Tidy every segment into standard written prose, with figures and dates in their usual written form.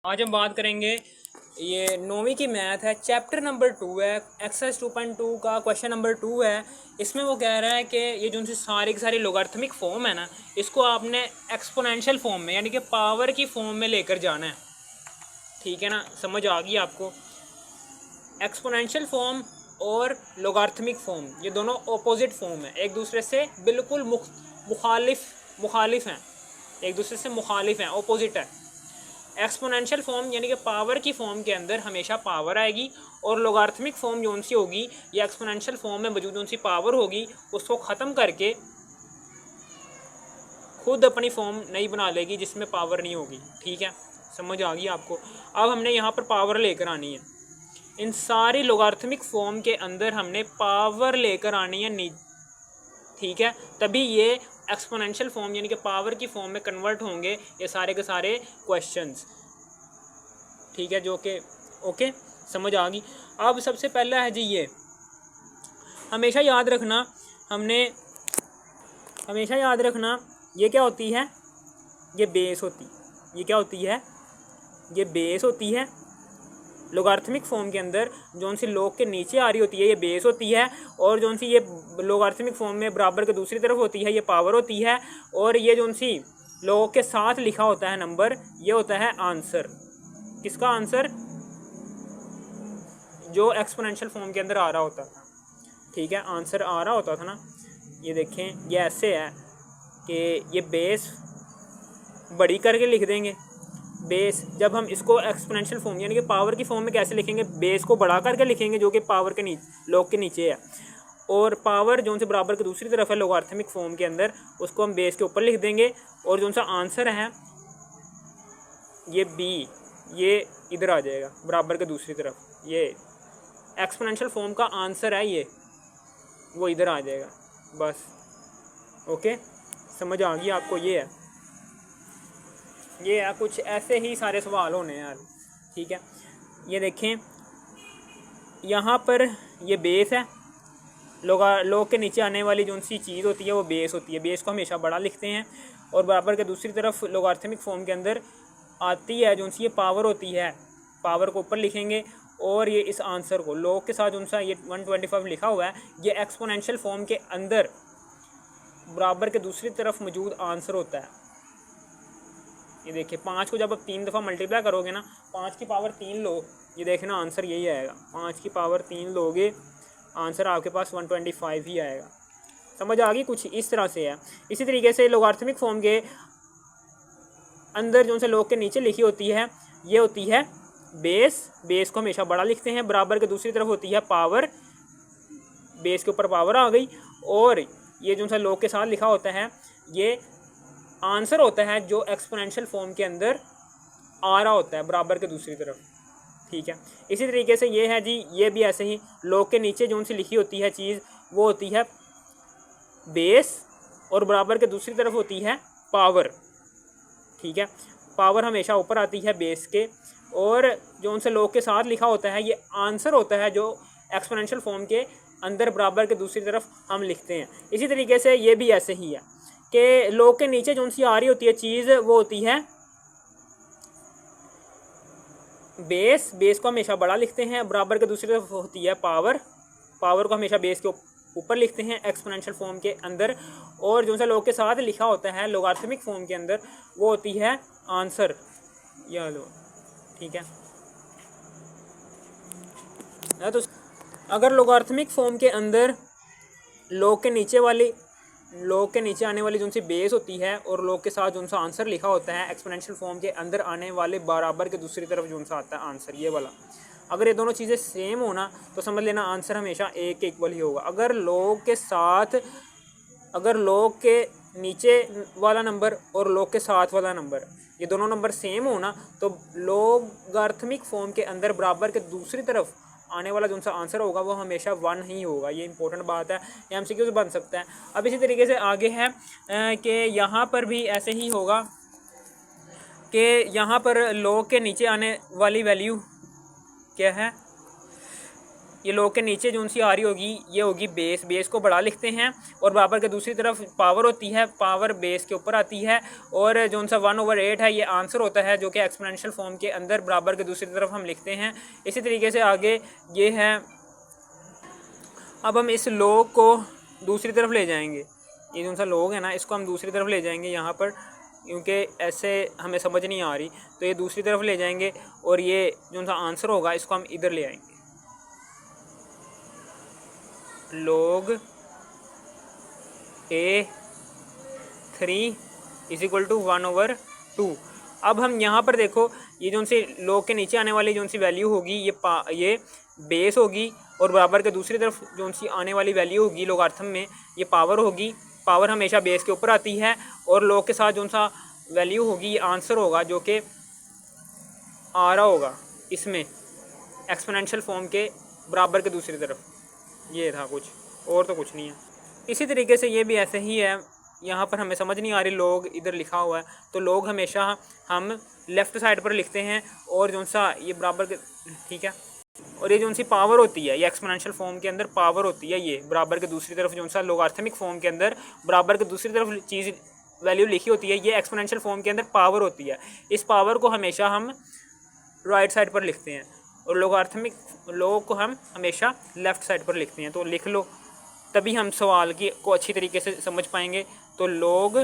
आज हम बात करेंगे, ये 9वीं की मैथ है, चैप्टर नंबर 2 है, एक्सरसाइज 2.2 का क्वेश्चन नंबर 2 है। इसमें वो कह रहा है कि ये जो सारी की सारी लोगारिथमिक फॉर्म है ना, इसको आपने एक्सपोनेंशियल फॉर्म में यानी कि पावर की फॉर्म में लेकर जाना है। ठीक है ना, समझ आ गई आपको। एक्सपोनेंशियल फॉर्म और लोगारिथमिक फॉर्म ये दोनों ऑपोजिट फॉर्म है, एक दूसरे से बिल्कुल मुखालिफ हैं, एक दूसरे से मुखालिफ हैं, ऑपोजिट है। एक्सपोनेंशियल फॉर्म यानी कि पावर की फॉर्म के अंदर हमेशा पावर आएगी, और लोगारिथमिक फॉर्म जो सी होगी या एक्सपोनेंशियल फॉर्म में मौजूद जो सी पावर होगी उसको ख़त्म करके खुद अपनी फॉर्म नई बना लेगी जिसमें पावर नहीं होगी। ठीक है, समझ आ गई आपको। अब हमने यहाँ पर पावर लेकर आनी है, इन सारी लोगारिथमिक फॉर्म के अंदर हमने पावर लेकर आनी है। ठीक है, तभी ये एक्सपोनेंशियल फॉर्म यानी कि पावर की फॉर्म में कन्वर्ट होंगे ये सारे के सारे क्वेश्चंस। ठीक है, जो कि ओके समझ आ गई। अब सबसे पहला है जी, ये हमेशा याद रखना, हमेशा याद रखना ये क्या होती है, ये बेस होती, ये क्या होती है, ये बेस होती है। लोगारिथमिक फॉर्म के अंदर जो सी लॉग के नीचे आ रही होती है ये बेस होती है, और जो सी ये लोगारिथमिक फॉर्म में बराबर के दूसरी तरफ होती है ये पावर होती है, और ये जो सी लॉग के साथ लिखा होता है नंबर ये होता है आंसर। किसका आंसर? जो एक्सपोनेंशियल फॉर्म के अंदर आ रहा होता था। ठीक है, आंसर आ रहा होता था ना। ये देखें, ये ऐसे है कि ये बेस बड़ी करके लिख देंगे। बेस जब हम इसको एक्सपोनेंशियल फॉर्म यानी कि पावर की फॉर्म में कैसे लिखेंगे, बेस को बढ़ा करके लिखेंगे जो कि पावर के नीचे लॉग के नीचे है, और पावर जो से बराबर के दूसरी तरफ है लोगारिथमिक फॉर्म के अंदर उसको हम बेस के ऊपर लिख देंगे, और जो सा आंसर है ये बी ये इधर आ जाएगा बराबर के दूसरी तरफ। ये एक्सपोनेंशियल फॉर्म का आंसर है, ये वो इधर आ जाएगा बस। ओके, समझ आ गई आपको। ये है कुछ ऐसे ही सारे सवाल होने हैं यार। ठीक है, ये देखें यहाँ पर ये बेस है, लॉग के नीचे आने वाली जो सी चीज़ होती है वो बेस होती है। बेस को हमेशा बड़ा लिखते हैं, और बराबर के दूसरी तरफ लोगारिथमिक फॉर्म के अंदर आती है जो सी ये पावर होती है, पावर को ऊपर लिखेंगे, और ये इस आंसर को लॉग के साथ जो सा ये 125 लिखा हुआ है ये एक्सपोनेंशियल फॉर्म के अंदर बराबर के दूसरी तरफ मौजूद आंसर होता है। ये देखिए 5 को जब आप 3 दफ़ा मल्टीप्लाई करोगे ना, 5 की पावर 3 लो, ये देखना आंसर यही आएगा। 5 की पावर 3 लोगे, आंसर आपके पास 125 ही आएगा। समझ आ गई? कुछ इस तरह से है। इसी तरीके से लोगारिथमिक फॉर्म के अंदर जो से लॉग के नीचे लिखी होती है ये होती है बेस। बेस को हमेशा बड़ा लिखते हैं, बराबर के दूसरी तरफ होती है पावर, बेस के ऊपर पावर आ गई, और ये जो सा लॉग के साथ लिखा होता है ये आंसर होता है जो एक्सपोनेंशियल फॉर्म के अंदर आ रहा होता है बराबर के दूसरी तरफ। ठीक है, इसी तरीके से ये है जी, ये भी ऐसे ही लॉग के नीचे जो सी लिखी होती है चीज़ वो होती है बेस, और बराबर के दूसरी तरफ होती है पावर। ठीक है, पावर हमेशा ऊपर आती है बेस के, और जो उनसे लॉग के साथ लिखा होता है ये आंसर होता है जो एक्सपोनेंशियल फॉर्म के अंदर बराबर के दूसरी तरफ हम लिखते हैं। इसी तरीके से ये भी ऐसे ही है कि लॉग के नीचे जो सी आ रही होती है चीज़ वो होती है बेस। बेस को हमेशा बड़ा लिखते हैं, बराबर के दूसरी तरफ होती है पावर। पावर को हमेशा बेस के ऊपर लिखते हैं एक्सपोनेंशियल फॉर्म के अंदर, और जो सा लॉग के साथ लिखा होता है लोगारिथमिक फॉर्म के अंदर वो होती है आंसर। यह लो, ठीक है। तो अगर लोगारिथमिक फॉर्म के अंदर लॉग के नीचे आने वाली जो सी बेस होती है और लॉग के साथ जो सा आंसर लिखा होता है एक्सपोनेंशियल फॉर्म के अंदर आने वाले बराबर के दूसरी तरफ जो सा आता है आंसर ये वाला, अगर ये दोनों चीज़ें सेम होना तो समझ लेना आंसर हमेशा एक इक्वल ही होगा। अगर लॉग के नीचे वाला नंबर और लॉग के साथ वाला नंबर ये दोनों नंबर सेम होना तो लोगारिथमिक फॉर्म के अंदर बराबर के दूसरी तरफ आने वाला जो सा आंसर होगा वो हमेशा 1 ही होगा। ये इंपॉर्टेंट बात है, ये एमसीक्यू से बन सकता है। अब इसी तरीके से आगे है कि यहाँ पर भी ऐसे ही होगा कि यहाँ पर लॉग के नीचे आने वाली वैल्यू क्या है, ये log के नीचे जो सी आ रही होगी ये होगी बेस, बेस को बड़ा लिखते हैं और बराबर के दूसरी तरफ पावर होती है, पावर बेस के ऊपर आती है और जो सा 1/8 है ये आंसर होता है जो कि एक्सपोनेंशियल फॉर्म के अंदर बराबर के दूसरी तरफ हम लिखते हैं। इसी तरीके से आगे ये है, अब हम इस log को दूसरी तरफ ले जाएंगे, ये जो सा log है ना इसको हम दूसरी तरफ ले जाएंगे यहाँ पर, क्योंकि ऐसे हमें समझ नहीं आ रही तो ये दूसरी तरफ ले जाएंगे और ये जो सा आंसर होगा इसको हम इधर ले आएंगे। log A3 is equal to 1/2। अब हम यहाँ पर देखो ये जो सी log के नीचे आने वाली जो सी वैल्यू होगी ये बेस होगी और बराबर के दूसरी तरफ जो सी आने वाली वैल्यू होगी लोगार्थम में ये पावर होगी। पावर हमेशा बेस के ऊपर आती है और log के साथ जो सा वैल्यू होगी ये आंसर होगा जो कि आ रहा होगा इसमें एक्सपोनेंशियल फॉर्म के बराबर के दूसरी तरफ। ये था कुछ और तो कुछ नहीं है। इसी तरीके से ये भी ऐसे ही है, यहाँ पर हमें समझ नहीं आ रही log इधर लिखा हुआ है तो log हमेशा हम लेफ़्ट साइड पर लिखते हैं और जो सा ये बराबर के, ठीक है, और ये जो सी पावर होती है ये एक्सपोनेंशियल फॉर्म के अंदर पावर होती है, ये बराबर के दूसरी तरफ जो सा लोगार्थमिक फॉर्म के अंदर बराबर के दूसरी तरफ चीज़ वैल्यू लिखी होती है ये एक्सपोनेंशियल फॉर्म के अंदर पावर होती है। इस पावर को हमेशा हम राइट साइड पर लिखते हैं और लोगार्थमिक log को हम हमेशा लेफ़्ट साइड पर लिखते हैं। तो लिख लो तभी हम सवाल की को अच्छी तरीके से समझ पाएंगे। तो log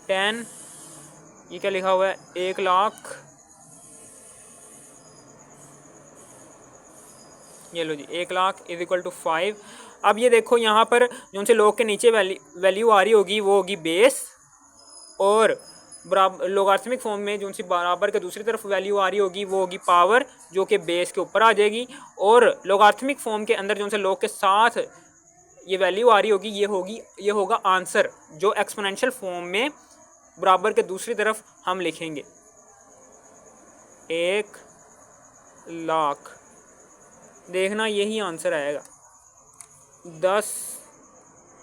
10, ये क्या लिखा हुआ है, 1 लाख, ये लो जी 1 लाख इज इक्वल टू 5। अब ये देखो यहाँ पर जो से log के नीचे वैल्यू आ रही होगी वो होगी बेस और बराबर लोगार्थमिक फॉर्म में जो सी बराबर के दूसरी तरफ वैल्यू आ रही होगी वो होगी पावर जो कि बेस के ऊपर आ जाएगी और लोगार्थमिक फॉर्म के अंदर जो से log के साथ ये वैल्यू आ रही होगी ये होगा आंसर जो एक्सपोनेंशियल फॉर्म में बराबर के दूसरी तरफ हम लिखेंगे 1 लाख। देखना यही आंसर आएगा, 10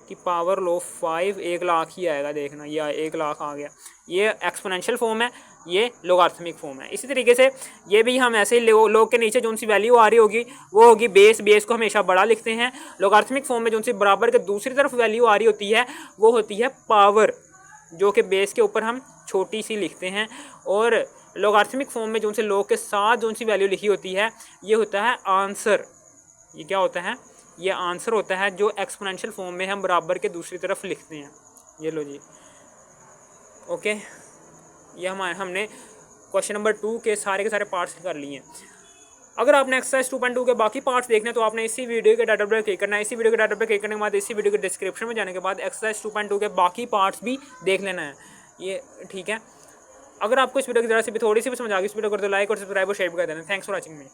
की पावर लो 5, 1 लाख ही आएगा। देखना ये 1 लाख आ गया, ये एक्सपोनेंशियल फॉर्म है, ये लोगार्थमिक फॉर्म है। इसी तरीके से ये भी हम ऐसे ही log के नीचे जो सी वैल्यू आ रही होगी वो होगी बेस, बेस को हमेशा बड़ा लिखते हैं। लोगार्थमिक फॉर्म में जो सी बराबर के दूसरी तरफ वैल्यू आ रही होती है वो होती है पावर जो कि बेस के ऊपर हम छोटी सी लिखते हैं और लोगार्थमिक फॉर्म में जो से log के साथ जो सी वैल्यू लिखी होती है ये होता है आंसर। ये क्या होता है, ये आंसर होता है जो एक्सपोनेंशियल फॉर्म में हम बराबर के दूसरी तरफ लिखते हैं। ये लो जी, ओके, ये हमने क्वेश्चन नंबर 2 के सारे पार्ट्स कर लिए हैं। अगर आपने एक्सरसाइज 2.2 के बाकी पार्ट्स देखने हैं तो आपने इसी वीडियो के डाटा पर क्लिक करना है। इसी वीडियो के डाटा पर क्लिक करने के बाद इसी वीडियो के डिस्क्रिप्शन में जाने के बाद एक्सरसाइज 2.2 के बाकी पार्ट्स भी देख लेना है। ये ठीक है। अगर आपको इस वीडियो की ज़रा से भी थोड़ी सी भी समझ आ गई इस वीडियो को तो लाइक और सब्सक्राइब और शेयर कर देना। Thanks for watching me.